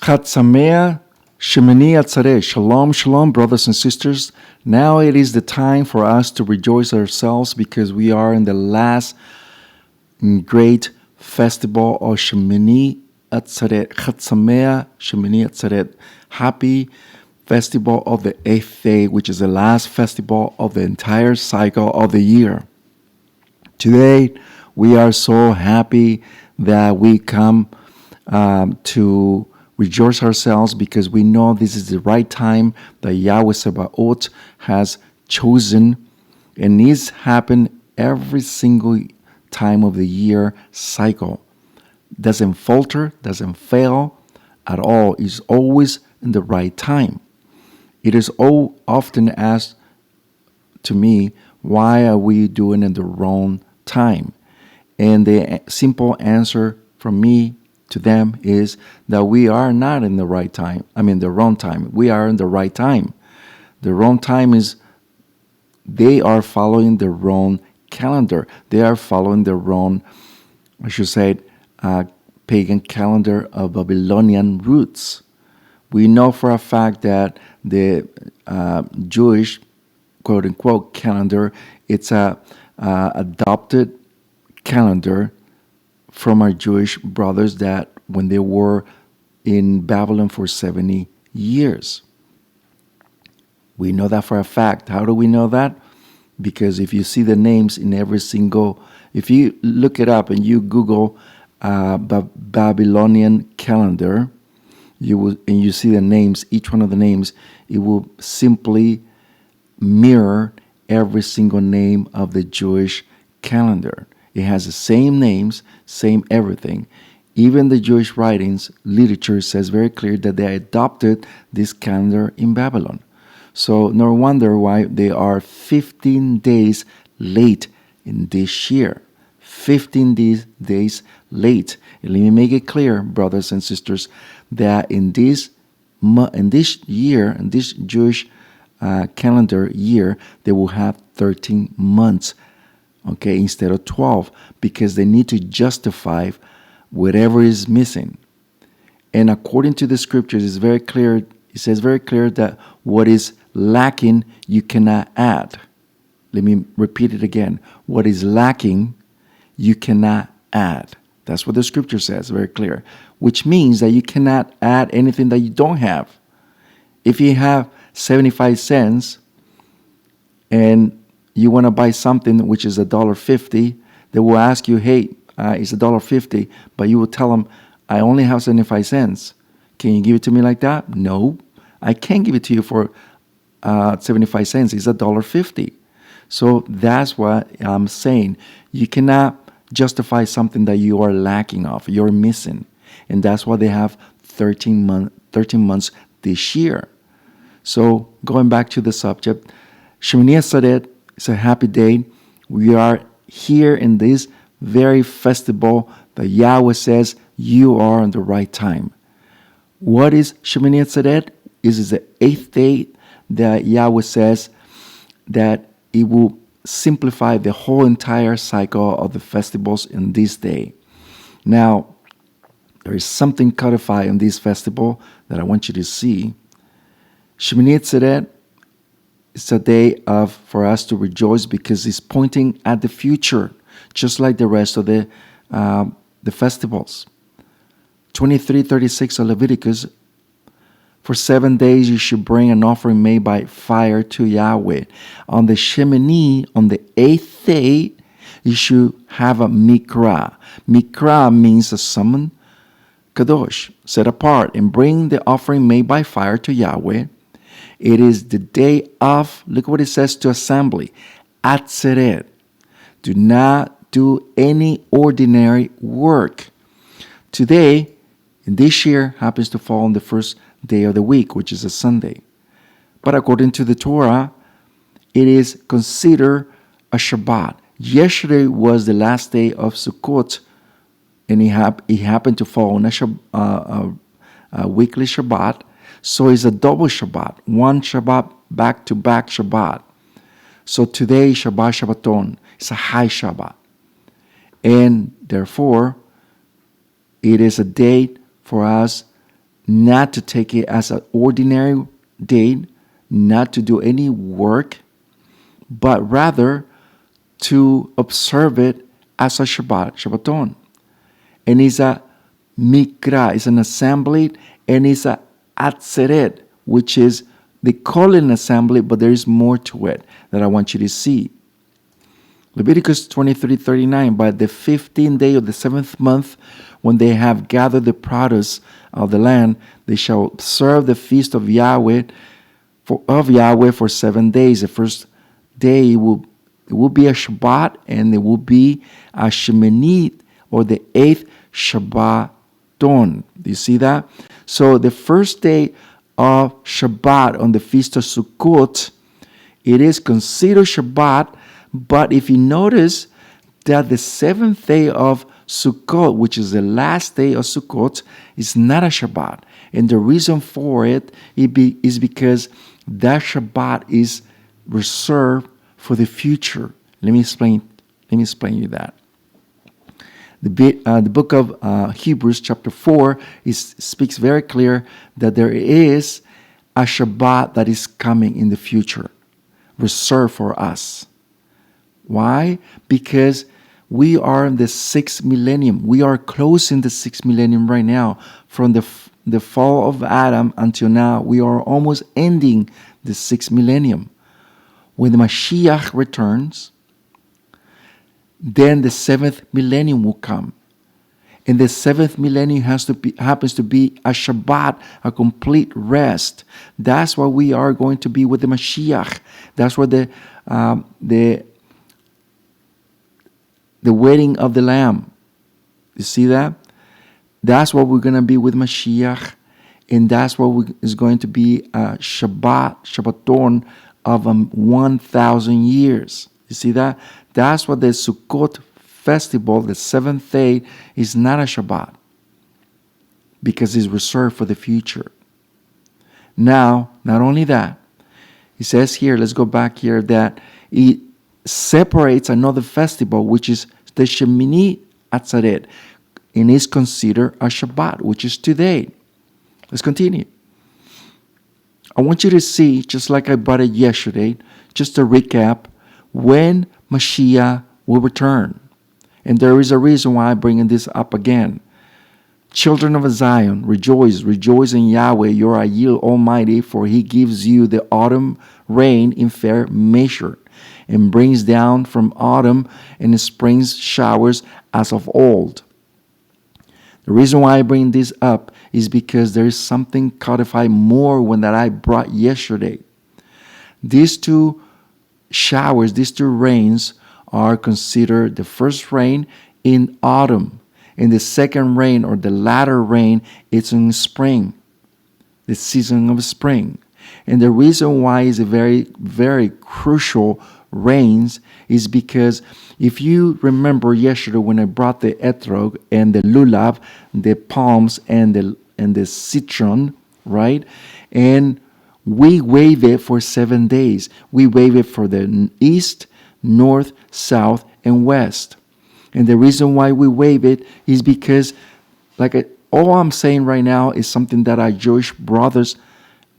Chatzamea Shemini Atzeret. Shalom, shalom, brothers and sisters. Now it is the time for us to rejoice ourselves because we are in the last great festival of Shemini Atzeret. Chatzamea Shemini Atzeret. Happy festival of the 8th day, which is the last festival of the entire cycle of the year. Today, we are so happy that we come to rejoice ourselves because we know this is the right time that Yahweh Sabaoth has chosen, and this happens every single time of the year cycle. Doesn't falter, doesn't fail at all. It's always in the right time. It is often asked to me, why are we doing it in the wrong time? And the simple answer from me to them is that we are not in the right time. The wrong time. We are in the right time. The wrong time is they are following the wrong calendar. They are following the wrong, I should say, pagan calendar of Babylonian roots. We know for a fact that the Jewish, quote unquote, calendar, it's a adopted calendar from our Jewish brothers that when they were in Babylon for 70 years. We know that for a fact. How do we know that? Because if you see the names in every single, if you look it up and you Google Babylonian calendar, and you see the names, each one of the names, it will simply mirror every single name of the Jewish calendar. It has the same names, same everything. Even the Jewish writings, literature says very clear that they adopted this calendar in Babylon. So no wonder why they are 15 days late in this year. 15 days late. And let me make it clear, brothers and sisters, that in this year, in this Jewish calendar year, they will have 13 months. Okay, instead of 12, because they need to justify whatever is missing. And according to the scriptures, it's very clear. It says very clear that what is lacking, you cannot add. Let me repeat it again. What is lacking, you cannot add. That's what the scripture says, very clear. Which means that you cannot add anything that you don't have. If you have 75 cents and you want to buy something which is $1.50, they will ask you, hey, it's $1.50, but you will tell them, I only have 75 cents. Can you give it to me like that? No, I can't give it to you for 75 cents. It's $1.50. So that's what I'm saying. You cannot justify something that you are lacking of, you're missing. And that's why they have 13 months this year. So going back to the subject, Shemini Atzeret, it's a happy day. We are here in this very festival that Yahweh says you are on the right time. What is Shemini Atzeret? It is the 8th day that Yahweh says that it will simplify the whole entire cycle of the festivals in this day. Now, there is something codified in this festival that I want you to see. Shemini Atzeret, it's a day for us to rejoice because it's pointing at the future, just like the rest of the festivals. 23:36 of Leviticus, for 7 days you should bring an offering made by fire to Yahweh. On the Shemini, on the 8th day, you should have a mikra. Mikra means a summon, kadosh, set apart, and bring the offering made by fire to Yahweh. It is the day of, look what it says to assembly, Atzeret. Do not do any ordinary work. Today, in this year, happens to fall on the first day of the week, which is a Sunday. But according to the Torah, it is considered a Shabbat. Yesterday was the last day of Sukkot, and it happened to fall on a weekly Shabbat. So it's a double Shabbat, one Shabbat, back-to-back Shabbat. So today, Shabbat Shabbaton, it's a high Shabbat. And therefore, it is a date for us not to take it as an ordinary day, not to do any work, but rather to observe it as a Shabbaton. And it's a mikra, it's an assembly, and it's a Atzeret, which is, they call it an assembly, but there is more to it that I want you to see. Leviticus 23:39, by the 15th day of the 7th month, when they have gathered the produce of the land, they shall observe the feast of Yahweh for 7 days. The first day it will be a Shabbat, and it will be a Sheminy, or the 8th Shabbaton. Do you see that? So the first day of Shabbat on the feast of Sukkot, it is considered Shabbat. But if you notice that the 7th day of Sukkot, which is the last day of Sukkot, is not a Shabbat. And the reason for it is because that Shabbat is reserved for the future. Let me explain you that. The book of Hebrews chapter 4 speaks very clear that there is a Shabbat that is coming in the future, reserved for us. Why? Because we are in the 6th millennium. We are closing the 6th millennium right now. From the fall of Adam until now, we are almost ending the 6th millennium. When the Mashiach returns, then the 7th millennium will come. And the 7th millennium happens to be a Shabbat, a complete rest. That's what we are going to be with the Mashiach. That's where the wedding of the Lamb. You see that? That's what we're going to be with Mashiach. And that's what is going to be a Shabbaton of 1,000 years. You see that? That's what the Sukkot festival, the 7th day, is not a Shabbat, because it's reserved for the future. Now, not only that, it says here, let's go back here, that it separates another festival, which is the Shemini Atzeret, and is considered a Shabbat, which is today. Let's continue. I want you to see, just like I brought it yesterday, just to recap, when Mashiach will return. And there is a reason why I'm bringing this up again. Children of Zion, rejoice, rejoice in Yahweh, your Ayil Almighty, for he gives you the autumn rain in fair measure, and brings down from autumn and spring's showers as of old. The reason why I bring this up is because there is something codified more when that I brought yesterday. These two showers, these two rains, are considered the first rain in autumn, and the second rain, or the latter rain, it's in spring, the season of spring. And the reason why is a very, very crucial rains is because if you remember yesterday when I brought the etrog and the lulav, the palms and the citron, right? And we wave it for 7 days. We wave it for the east, north, south, and west. And the reason why we wave it is because, all I'm saying right now is something that our Jewish brothers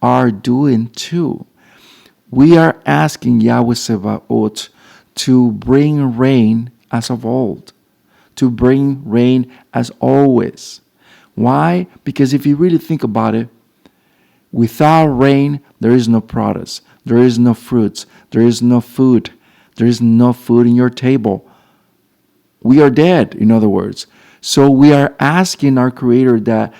are doing too. We are asking Yahweh Sebaot to bring rain as of old, to bring rain as always. Why? Because if you really think about it, without rain, there is no produce, there is no fruits, there is no food, there is no food in your table. We are dead, in other words. So we are asking our Creator that,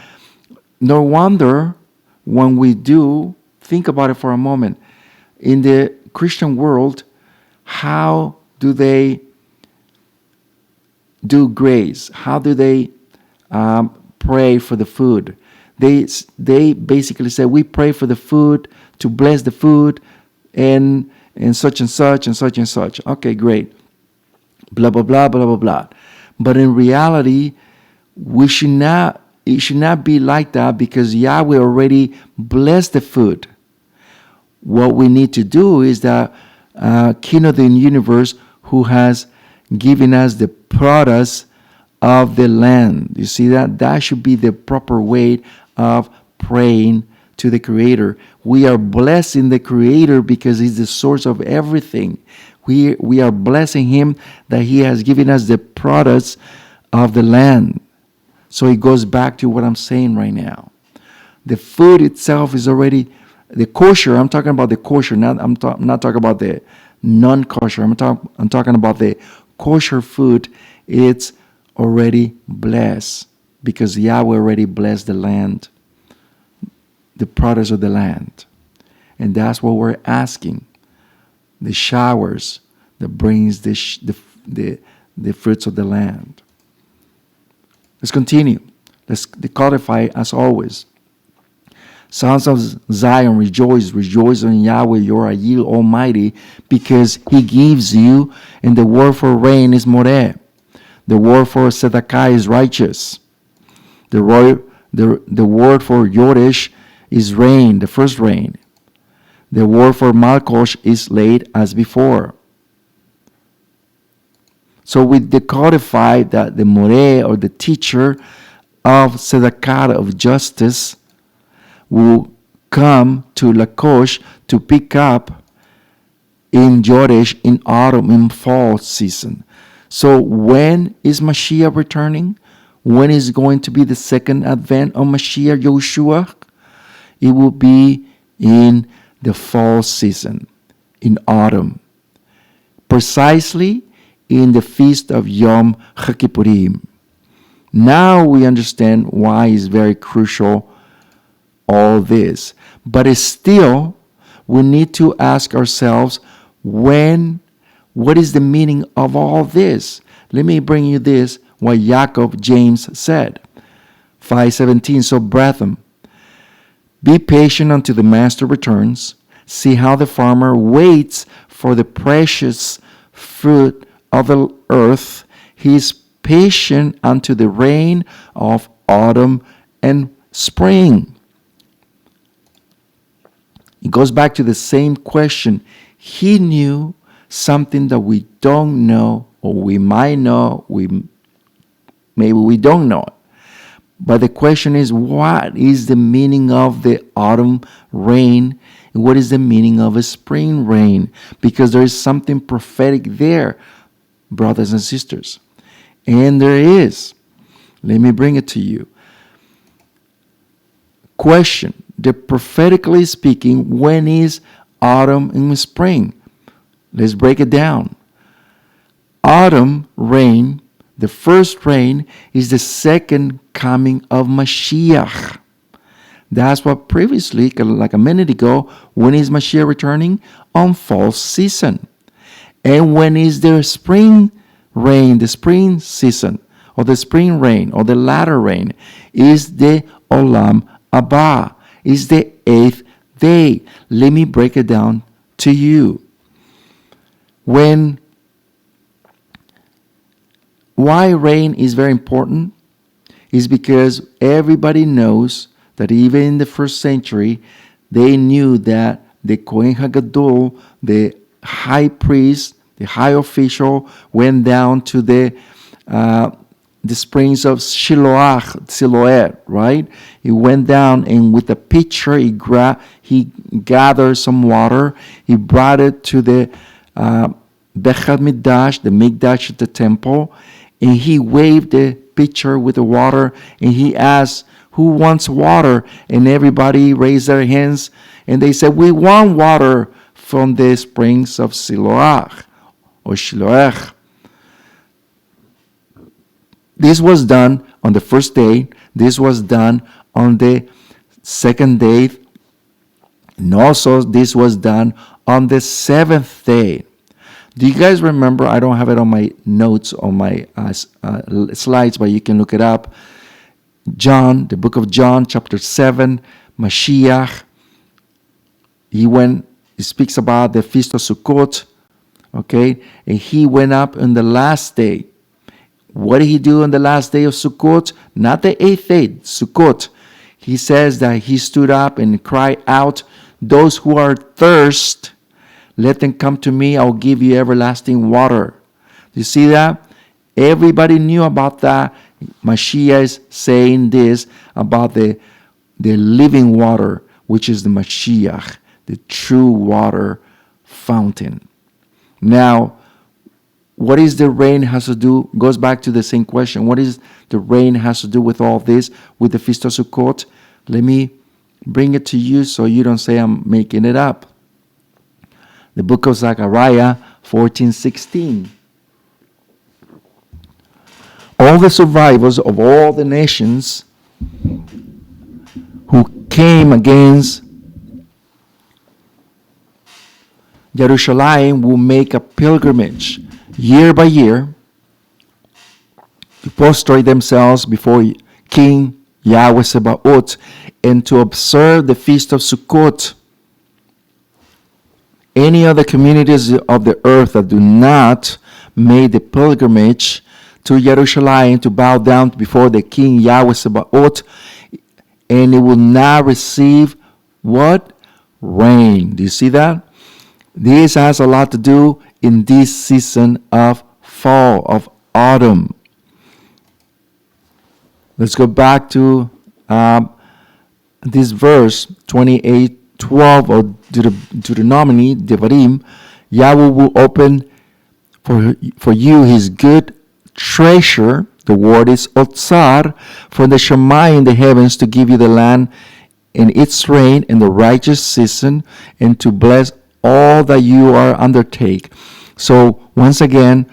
no wonder when we do, think about it for a moment, in the Christian world, how do they do grace? How do they pray for the food? They basically say, we pray for the food, to bless the food, and such and such and such and such. Okay, great. Blah, blah, blah, blah, blah, blah. But in reality, it should not be like that, because Yahweh already blessed the food. What we need to do is that King of the universe, who has given us the products of the land. You see that? That should be the proper way of praying to the Creator. We are blessing the Creator because He's the source of everything. We are blessing Him that He has given us the products of the land. So it goes back to what I'm saying right now. The food itself is already, the kosher, I'm talking about the kosher, I'm not talking about the non-kosher. I'm talking about the kosher food. It's already blessed because Yahweh already blessed the land, the products of the land. And that's what we're asking. The showers that brings the fruits of the land. Let's continue. Let's decodify as always. Sons of Zion, rejoice in Yahweh, your Ayil Almighty, because He gives you, and the word for rain is Moreh. The word for Tzedakah is righteous. The word for Yoresh is rain, the first rain. The word for Malkosh is late as before. So we decodify that the Moreh, or the teacher of Tzedakah, of justice, will come to Lakosh to pick up in Yoresh in autumn, in fall season. So when is Mashiach returning? When is going to be the second advent of Mashiach Yeshua? It will be in the fall season, in autumn. Precisely in the feast of Yom HaKippurim. Now we understand why it's very crucial, all this. But it's still, we need to ask ourselves, what is the meaning of all this? Let me bring you this, what James said. 5:17, so brethren, be patient until the master returns. See how the farmer waits for the precious fruit of the earth. He is patient unto the rain of autumn and spring. It goes back to the same question. He knew something that we don't know, or we might know, maybe we don't know it. But the question is, what is the meaning of the autumn rain? And what is the meaning of a spring rain? Because there is something prophetic there, brothers and sisters. And there is. Let me bring it to you. Question. Prophetically speaking, when is autumn and spring? Let's break it down. Autumn rain, the first rain, is the second coming of Mashiach. That's what previously, like a minute ago, when is Mashiach returning? On fall season. And when is the spring rain, the spring season, or the spring rain, or the latter rain, is the Olam Abba, is the 8th day. Let me break it down to you. Why rain is very important is because everybody knows that even in the first century, they knew that the Kohen HaGadol, the high priest, the high official, went down to the springs of Siloah, right? He went down, and with a pitcher, he gathered some water. He brought it to the Beit HaMikdash, the Mikdash at the temple, and he waved the pitcher with the water, and he asked, who wants water? And everybody raised their hands, and they said, we want water from the springs of Siloah, or Shiloah. This was done on the first day. This was done on the second day. And also this was done on the seventh day. Do you guys remember? I don't have it on my notes, on my slides, but you can look it up. John, the book of John, chapter 7, Mashiach. He speaks about the feast of Sukkot. Okay. And he went up on the last day. What did he do on the last day of Sukkot? Not the 8th day, Sukkot. He says that he stood up and cried out, those who are thirst, let them come to me, I'll give you everlasting water. You see that? Everybody knew about that. Mashiach is saying this about the the living water, which is the Mashiach, the true water fountain. Now, what is the rain has to do? Goes back to the same question. What is the rain has to do with all this, with the Feast of Sukkot? Let me bring it to you so you don't say I'm making it up. The book of Zechariah 14:16. All the survivors of all the nations who came against Jerusalem will make a pilgrimage year by year to prostrate themselves before King Yahweh Sabaoth and to observe the Feast of Sukkot. Any other communities of the earth that do not make the pilgrimage to Jerusalem to bow down before the King Yahweh Sabaoth, and it will not receive what? Rain. Do you see that? This has a lot to do in this season of fall, of autumn. Let's go back to this verse 28:12 of Deuteronomy, Devarim. Yahweh will open for you his good treasure. The word is Otzar, from the Shemayim in the heavens, to give you the land in its rain in the righteous season, and to bless all that you are undertake. So once again,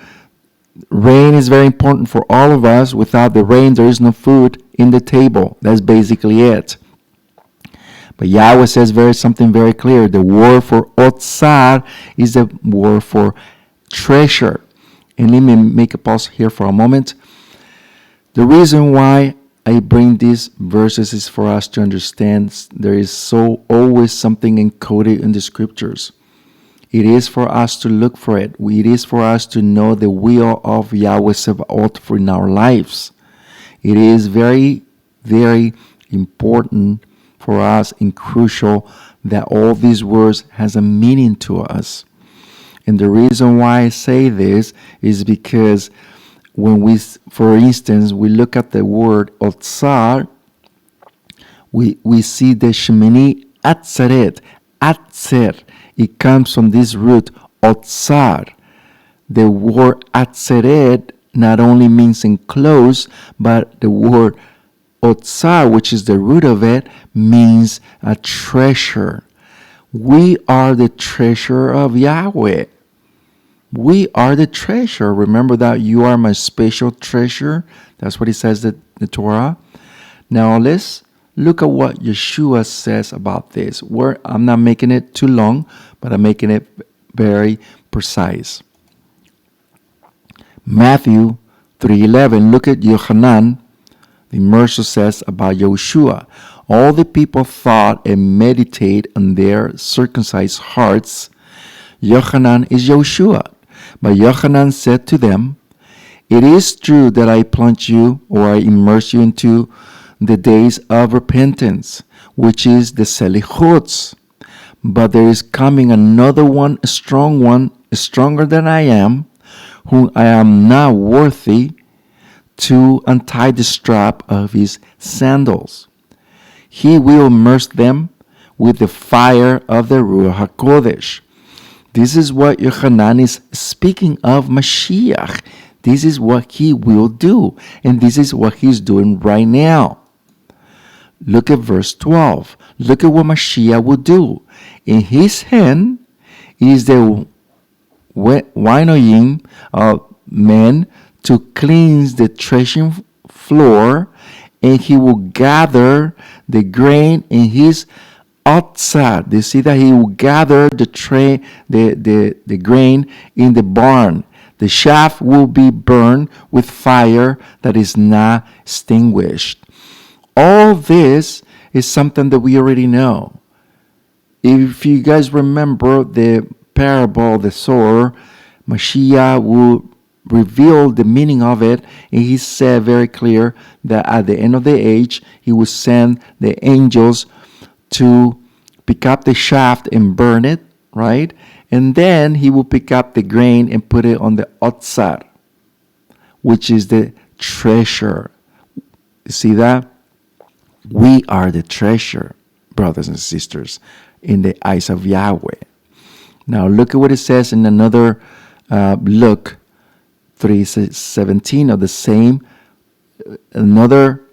rain is very important for all of us. Without the rain, there is no food in the table. That's basically it. But Yahweh says something very clear. The word for Otzar is the word for treasure. And let me make a pause here for a moment. The reason why I bring these verses is for us to understand there is always something encoded in the scriptures. It is for us to look for it. It is for us to know the will of Yahweh Sabaoth in our lives. It is very, very important for us and crucial that all these words has a meaning to us. And the reason why I say this is because when we, for instance, we look at the word Otzar, we see the Sheminy Atzeret, Atzer. It comes from this root, Otzar. The word Atzeret not only means enclosed, but the word Otzar, which is the root of it, means a treasure. We are the treasure of Yahweh. We are the treasure. Remember that you are my special treasure. That's what it says in the Torah. Now let's look at what Yeshua says about this. I'm not making it too long, but I'm making it very precise. Matthew 3:11. Look at Yohanan. The immerser says about Yeshua. All the people thought and meditate on their circumcised hearts. Yohanan is Yeshua. But Yohanan said to them, it is true that I plunge you, or I immerse you into the days of repentance, which is the Selichot. But there is coming another one, stronger than I am, whom I am not worthy to untie the strap of his sandals. He will immerse them with the fire of the Ruach HaKodesh. This is what Yohanan is speaking of Mashiach. This is what he will do. And this is what he's doing right now. Look at verse 12. Look at what Mashiach will do. In his hand is the winnowing of men to cleanse the threshing floor, and he will gather the grain in his outside. You see that he will gather the grain in the barn. The chaff will be burned with fire that is not extinguished. All this is something that we already know. If you guys remember the parable of the sower, Mashiach will reveal the meaning of it, and he said very clear that at the end of the age, he will send the angels to pick up the shaft and burn it, right? And then he will pick up the grain and put it on the otzar, which is the treasure. You see that? We are the treasure, brothers and sisters, in the eyes of Yahweh. Now look at what it says in another look, 3:17 of the same, another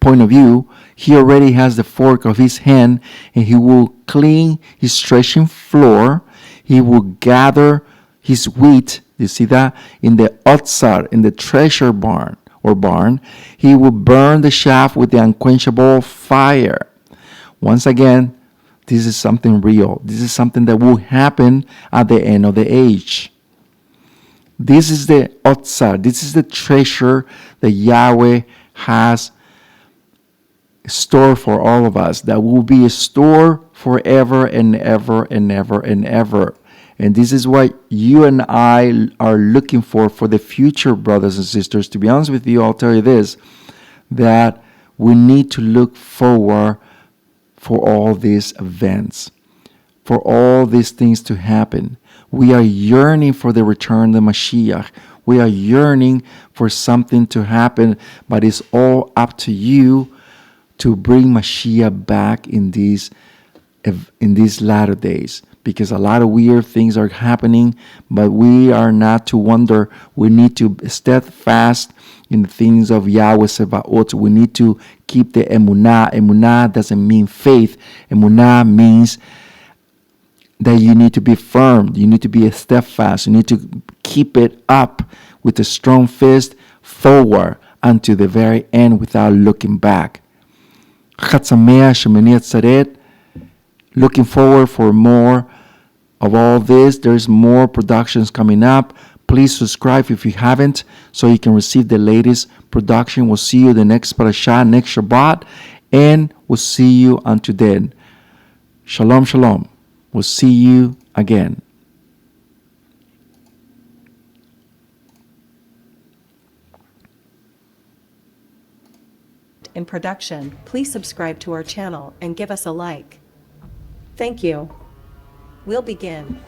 point of view. He already has the fork of his hand, and he will clean his threshing floor. He will gather his wheat. You see that in the Atzeret, in the treasure barn or barn. He will burn the chaff with the unquenchable fire. Once again, this is something real. This is something that will happen at the end of the age. This is the Atzeret. This is the treasure that Yahweh has stored for all of us. That will be a store forever and ever and ever and ever. And this is what you and I are looking for the future, brothers and sisters. To be honest with you, I'll tell you this, that we need to look forward for all these events, for all these things to happen. We are yearning for the return of Mashiach. We are yearning for something to happen, but it's all up to you to bring Mashiach back in these latter days, because a lot of weird things are happening, but we are not to wonder. We need to steadfast in the things of Yahweh Sebaot. We need to keep the emunah. Emunah doesn't mean faith. Emunah means that you need to be firm. You need to be steadfast. You need to keep it up with a strong fist forward unto the very end without looking back. Chatzamea Shemini Atzeret. Looking forward for more of all this. There's more productions coming up. Please subscribe if you haven't, so you can receive the latest production. We'll see you the next parasha, next Shabbat, and we'll see you until then. Shalom, shalom. We'll see you again. In production, please subscribe to our channel and give us a like. Thank you. We'll begin.